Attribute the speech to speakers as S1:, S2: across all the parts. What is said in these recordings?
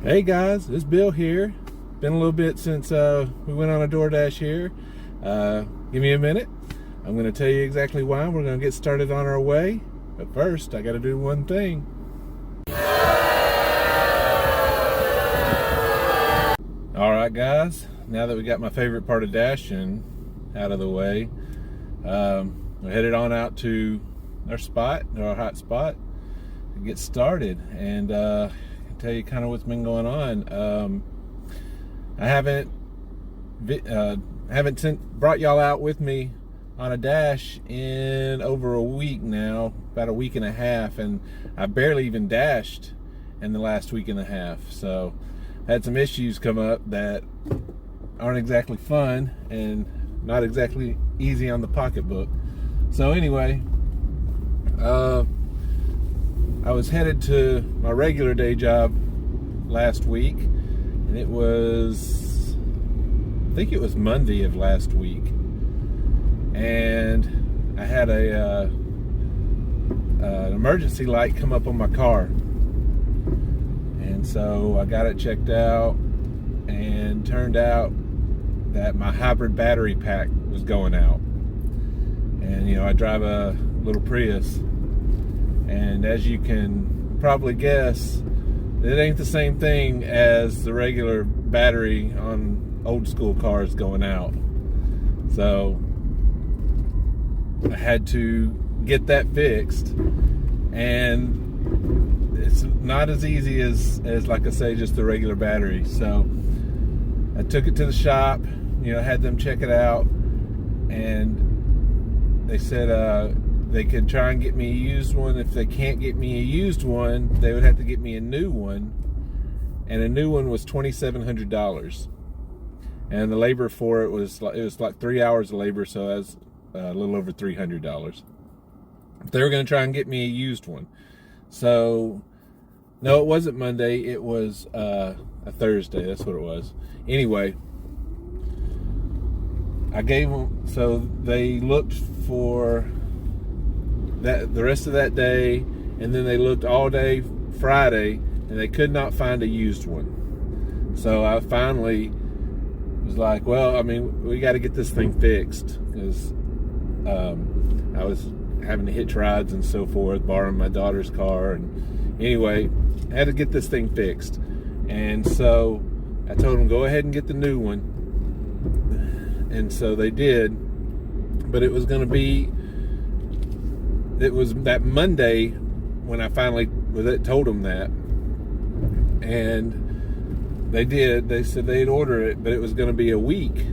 S1: Hey guys, it's Bill here. Been a little bit since we went on a Doordash here. Give me a minute. I'm going to tell you exactly why. We're going to get started on our way. But first, I got to do one thing. Alright guys, now that we got my favorite part of dashing out of the way, we're headed on out to our hot spot, to get started. And tell you kind of what's been going on. I haven't brought y'all out with me on a dash in over a week now, about a week and a half, and I barely even dashed in the last week and a half. So I had some issues come up that aren't exactly fun and not exactly easy on the pocketbook. So anyway, I was headed to my regular day job last week, and it was, I think it was Monday of last week, and I had an emergency light come up on my car, and so I got it checked out, and turned out that my hybrid battery pack was going out. And you know, I drive a little Prius, and as you can probably guess, it ain't the same thing as the regular battery on old school cars going out. So I had to get that fixed, and it's not as easy as like I say, just the regular battery. So I took it to the shop, you know, had them check it out, and they said they could try and get me a used one. If they can't get me a used one, they would have to get me a new one, and a new one was $2,700, and the labor for it was like 3 hours of labor, so that's a little over $300. They were going to try and get me a used one. So no, it wasn't Monday, it was a Thursday. That's what it was. Anyway, I gave them, so they looked for that the rest of that day, and then they looked all day Friday, and they could not find a used one. So I finally was like, well, I mean, we got to get this thing fixed, because I was having to hitch rides and so forth, borrowing my daughter's car, and anyway, I had to get this thing fixed. And so I told them, go ahead and get the new one, and so they did. But it was going to be, it was that Monday when I finally told them that, and they did. They said they'd order it, but it was going to be a week,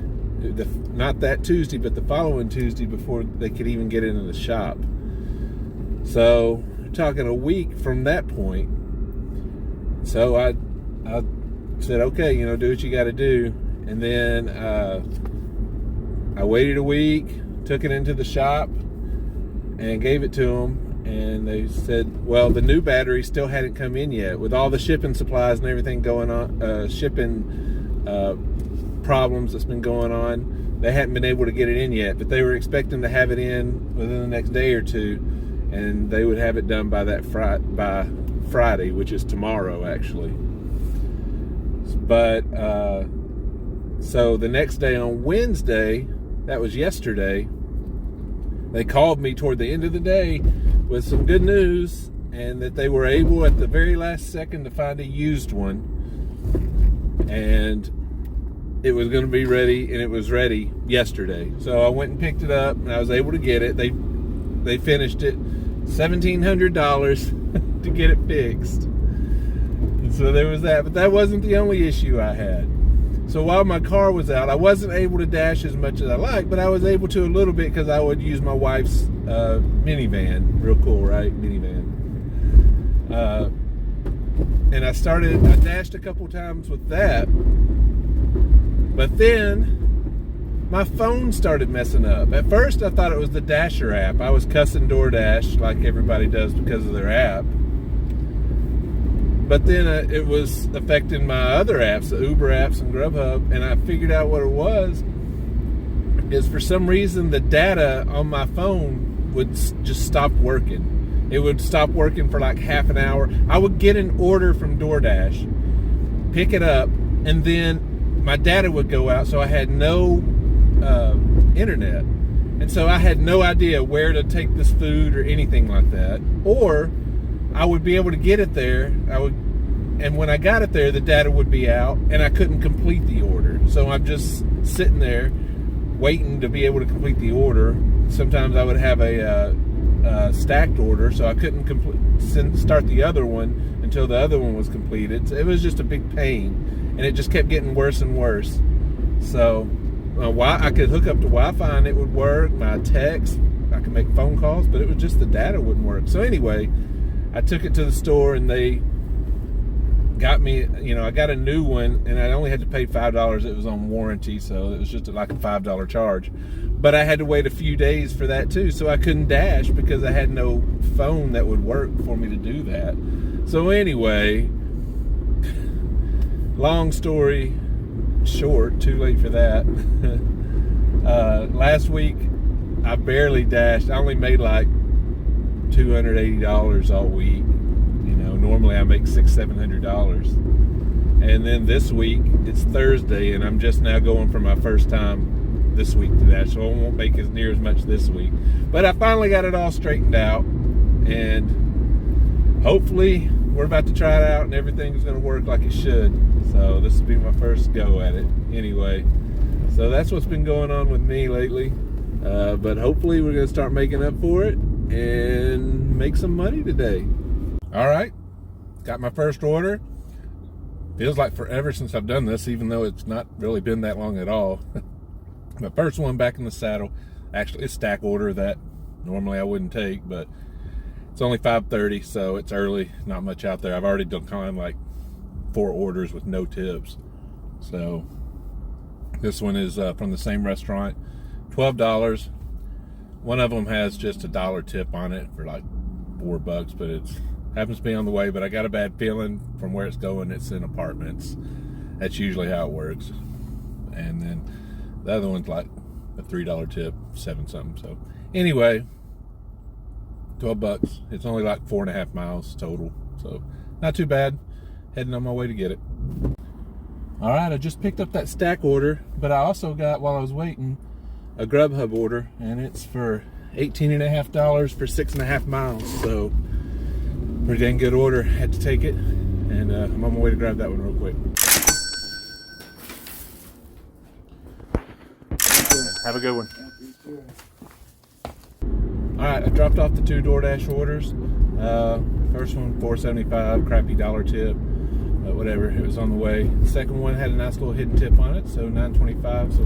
S1: not that Tuesday, but the following Tuesday, before they could even get into the shop. So we're talking a week from that point. So I said, okay, you know, do what you got to do. And then I waited a week, took it into the shop, and gave it to them, and they said, well, the new battery still hadn't come in yet. With all the shipping supplies and everything going on, shipping problems that's been going on, they hadn't been able to get it in yet, but they were expecting to have it in within the next day or two, and they would have it done by by Friday, which is tomorrow actually. But so the next day, on Wednesday, that was yesterday, they called me toward the end of the day with some good news, and that they were able at the very last second to find a used one, and it was going to be ready, and it was ready yesterday. So I went and picked it up, and I was able to get it. They finished it, $1,700 to get it fixed. And so there was that, but that wasn't the only issue I had. So while my car was out, I wasn't able to dash as much as I like, but I was able to a little bit, because I would use my wife's minivan. Real cool, right? Minivan. And I dashed a couple times with that, but then my phone started messing up. At first I thought it was the Dasher app. I was cussing Doordash like everybody does because of their app. But then it was affecting my other apps, the Uber apps and Grubhub, and I figured out what it was. Is for some reason the data on my phone would just stop working. It would stop working for like half an hour. I would get an order from Doordash, pick it up, and then my data would go out, so I had no internet. And so I had no idea where to take this food or anything like that. Or I would be able to get it there. And when I got it there, the data would be out, and I couldn't complete the order. So I'm just sitting there waiting to be able to complete the order. Sometimes I would have a stacked order, so I couldn't start the other one until the other one was completed. So it was just a big pain, and it just kept getting worse and worse. So I could hook up to Wi-Fi and it would work. My text, I could make phone calls, but it was just the data wouldn't work. So anyway, I took it to the store, and they got me, I got a new one, and I only had to pay $5. It was on warranty, so it was just like a $5 charge. But I had to wait a few days for that too, so I couldn't dash because I had no phone that would work for me to do that. So anyway, long story short, too late for that. Last week, I barely dashed. I only made like $280 all week. Normally I make $600-700. And then this week, it's Thursday, and I'm just now going for my first time this week to dash, so I won't make as near as much this week. But I finally got it all straightened out, and hopefully we're about to try it out and everything's going to work like it should. So this will be my first go at it anyway. So that's what's been going on with me lately. But hopefully we're going to start making up for it and make some money today. All right, got my first order. Feels like forever since I've done this, even though it's not really been that long at all. My first one back in the saddle. Actually, it's stack order that normally I wouldn't take, but it's only 5:30, so it's early, not much out there. I've already done like 4 orders with no tips. So this one is from the same restaurant, $12. One of them has just a $1 tip on it for like $4, but it happens to be on the way. But I got a bad feeling from where it's going. It's in apartments. That's usually how it works. And then the other one's like a $3 tip, 7 something. So anyway, $12. It's only like 4.5 miles total, so not too bad. Heading on my way to get it. All right, I just picked up that stack order, but I also got, while I was waiting, a Grubhub order, and it's for $18.50 for 6.5 miles. So pretty dang good order. Had to take it, and I'm on my way to grab that one real quick. Have a good one. All right, I dropped off the 2 Doordash orders. First one, $4.75, crappy $1 tip, but whatever, it was on the way. The second one had a nice little hidden tip on it, so $9.25, so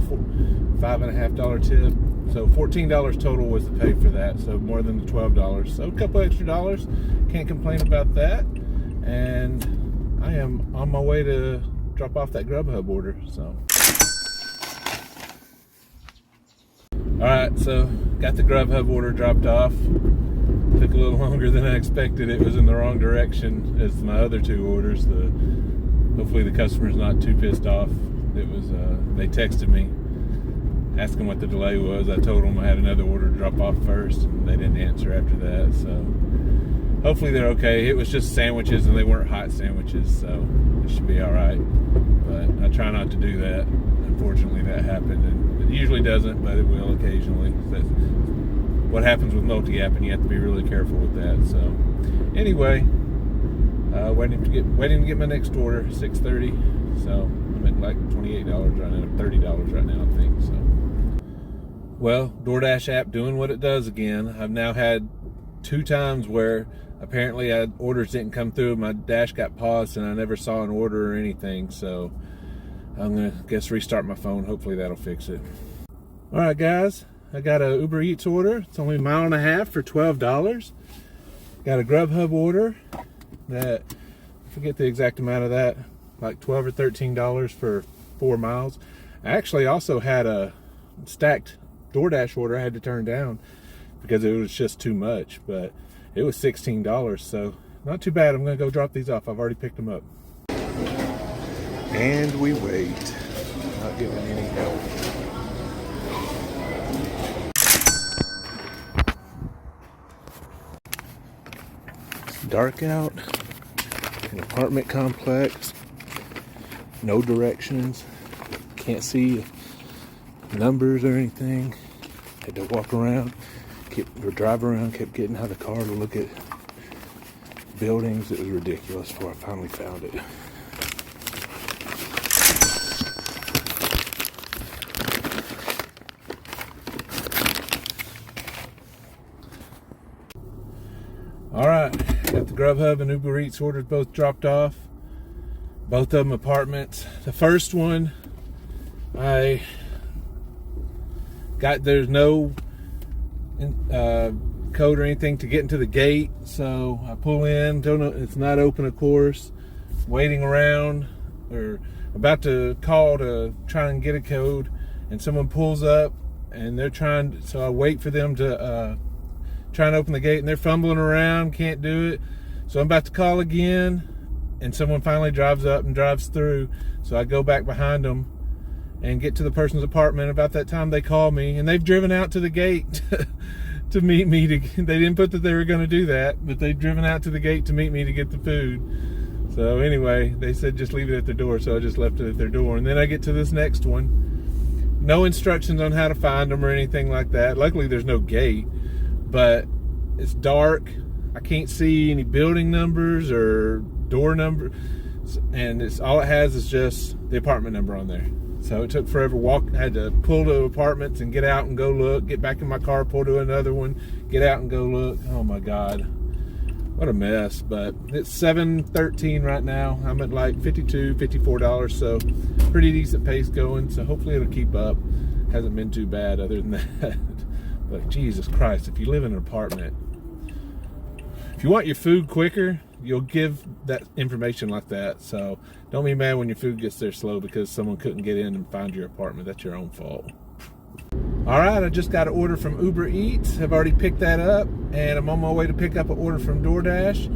S1: $5.50 tip. So $14 total was the pay for that, so more than the $12. So a couple extra dollars, can't complain about that. And I am on my way to drop off that Grubhub order, so. All right, so got the Grubhub order dropped off. Took a little longer than I expected. It was in the wrong direction as my other 2 orders. Hopefully the customer's not too pissed off. It was, they texted me asking what the delay was. I told them I had another order to drop off first, and they didn't answer after that. So hopefully they're okay. It was just sandwiches, and they weren't hot sandwiches, so it should be all right. But I try not to do that. Unfortunately, that happened, and it usually doesn't, but it will occasionally. That's what happens with multi-app, and you have to be really careful with that. So anyway, waiting to get my next order, 6:30. So I'm at like $28 right now, $30 right now, I think. So, well, Doordash app doing what it does again. I've now had 2 times where apparently orders didn't come through. My dash got paused, and I never saw an order or anything. So I'm gonna restart my phone. Hopefully that'll fix it. All right, guys. I got a Uber Eats order. It's only 1.5 miles for $12. Got a Grubhub order that, I forget the exact amount of that, like $12 or $13 for 4 miles. I actually also had a stacked Doordash order I had to turn down because it was just too much, but it was $16, so not too bad. I'm gonna go drop these off. I've already picked them up. And we wait. Not getting any help. Dark out, an apartment complex. No directions. Can't see numbers or anything. Had to walk around, drive around, kept getting out of the car to look at buildings. It was ridiculous before I finally found it. Alright, got the Grubhub and Uber Eats orders both dropped off. Both of them apartments. The first one, there's no code or anything to get into the gate, so I pull in, don't know, it's not open, of course, waiting around or about to call to try and get a code, and someone pulls up and they're trying, so I wait for them to try and open the gate, and they're fumbling around, can't do it. So I'm about to call again, and someone finally drives up and drives through, so I go back behind them and get to the person's apartment. About that time they call me, and they've driven out to the gate to meet me. They didn't put that they were going to do that, but they've driven out to the gate to meet me to get the food. So anyway, they said just leave it at their door, so I just left it at their door. And then I get to this next one. No instructions on how to find them or anything like that. Luckily there's no gate, but it's dark. I can't see any building numbers or door number, and all it has is just the apartment number on there. So it took forever. I had to pull to apartments and get out and go look, get back in my car, pull to another one, get out and go look. Oh my God, what a mess. But it's $7.13 right now. I'm at like $52, $54, so pretty decent pace going, so hopefully it'll keep up. Hasn't been too bad other than that. But Jesus Christ, if you live in an apartment, if you want your food quicker, you'll give that information like that. So don't be mad when your food gets there slow because someone couldn't get in and find your apartment. That's your own fault. All right, I just got an order from Uber Eats. I've already picked that up, and I'm on my way to pick up an order from Doordash.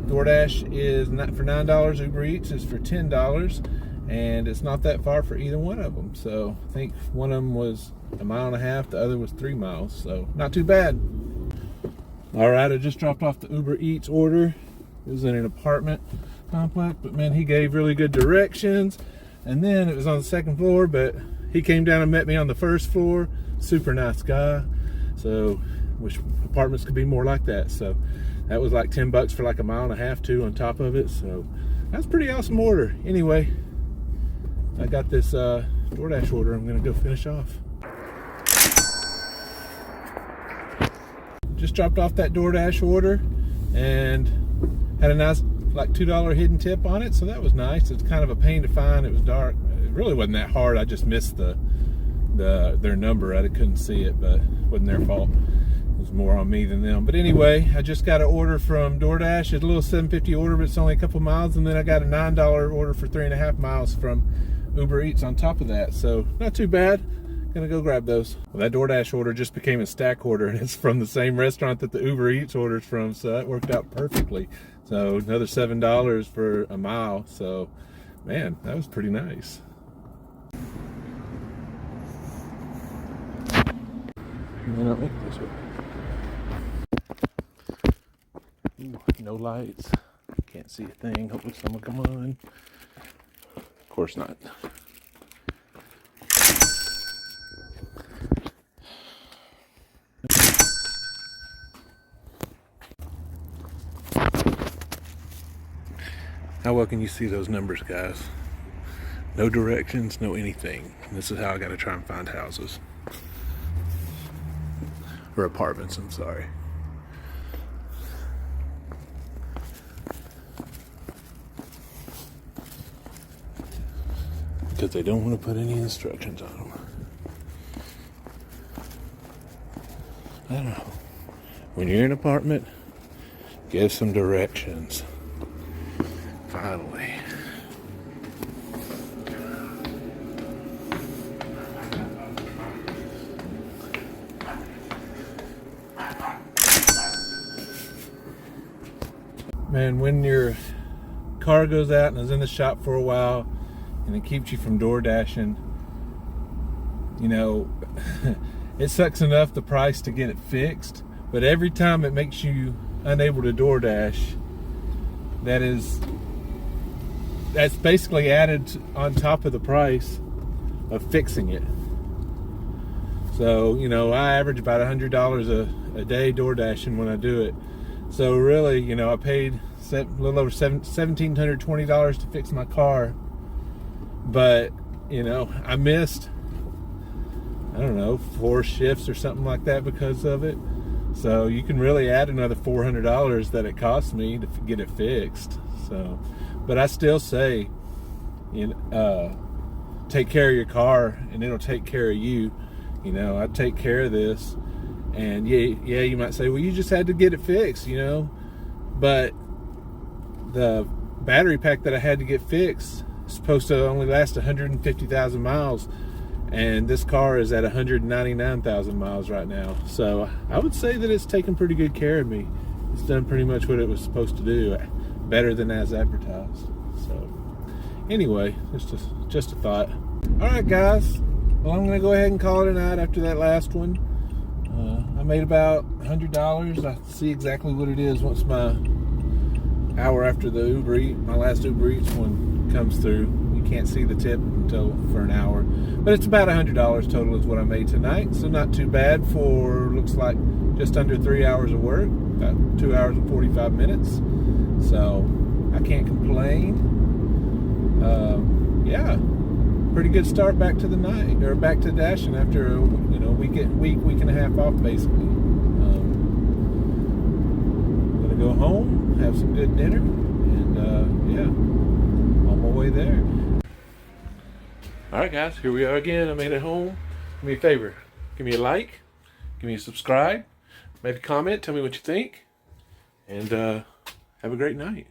S1: Doordash is not for $9. Uber Eats is for $10, and it's not that far for either one of them. So I think one of them was 1.5 miles, the other was 3 miles, so not too bad. All right, I just dropped off the Uber Eats order. It was in an apartment complex, but man, he gave really good directions. And then it was on the second floor, but he came down and met me on the first floor. Super nice guy. So wish apartments could be more like that. So that was like $10 for like 1.5 miles too on top of it. So that's a pretty awesome order. Anyway, I got this Doordash order I'm gonna go finish off. Just dropped off that Doordash order and had a nice like $2 hidden tip on it, so that was nice. It's kind of a pain to find. It was dark. It really wasn't that hard. I just missed their number. I couldn't see it, but it wasn't their fault. It was more on me than them. But anyway, I just got an order from Doordash. It's a little $7.50 order, but it's only a couple miles. And then I got a $9 order for 3.5 miles from Uber Eats on top of that. So not too bad. Gonna go grab those. Well, that Doordash order just became a stack order, and it's from the same restaurant that the Uber Eats order's from, so that worked out perfectly. So another $7 for 1 mile. So man, that was pretty nice. This way. Ooh, no lights. Can't see a thing. Hopefully someone come on. Of course not. How well can you see those numbers, guys? No directions, no anything. And this is how I got to try and find houses. Or apartments, I'm sorry. Because they don't want to put any instructions on them. I don't know. When you're in an apartment, give some directions. Finally. Man, when your car goes out and is in the shop for a while and it keeps you from door dashing, you know, it sucks enough the price to get it fixed, but every time it makes you unable to DoorDash, that is that's basically added on top of the price of fixing it. So, you know, I average about $100 a day door dashing when I do it. So really, you know, I paid a little over $1,720 to fix my car. But, you know, I missed, I don't know, 4 shifts or something like that because of it. So you can really add another $400 that it cost me to get it fixed. So, but I still say, you know, take care of your car and it'll take care of you. You know, I take care of this. And yeah, you might say, well, you just had to get it fixed, you know. But the battery pack that I had to get fixed is supposed to only last 150,000 miles. And this car is at 199,000 miles right now. So I would say that it's taken pretty good care of me. It's done pretty much what it was supposed to do, better than as advertised. So anyway, just a thought. All right, guys. Well, I'm going to go ahead and call it a night after that last one. I made about $100. I'll see exactly what it is once my hour after the my last Uber Eats one comes through. You can't see the tip until for an hour. But it's about $100 total is what I made tonight. So not too bad for, looks like, just under 3 hours of work. About 2 hours and 45 minutes. So I can't complain. Yeah. Pretty good start back to the night, or back to dashing after a, you know, week and a half off basically. Gonna go home, have some good dinner, and yeah, on my way there. All right, guys, here we are again. I made it home. Do me a favor, give me a like, give me a subscribe, make a comment, tell me what you think, and have a great night.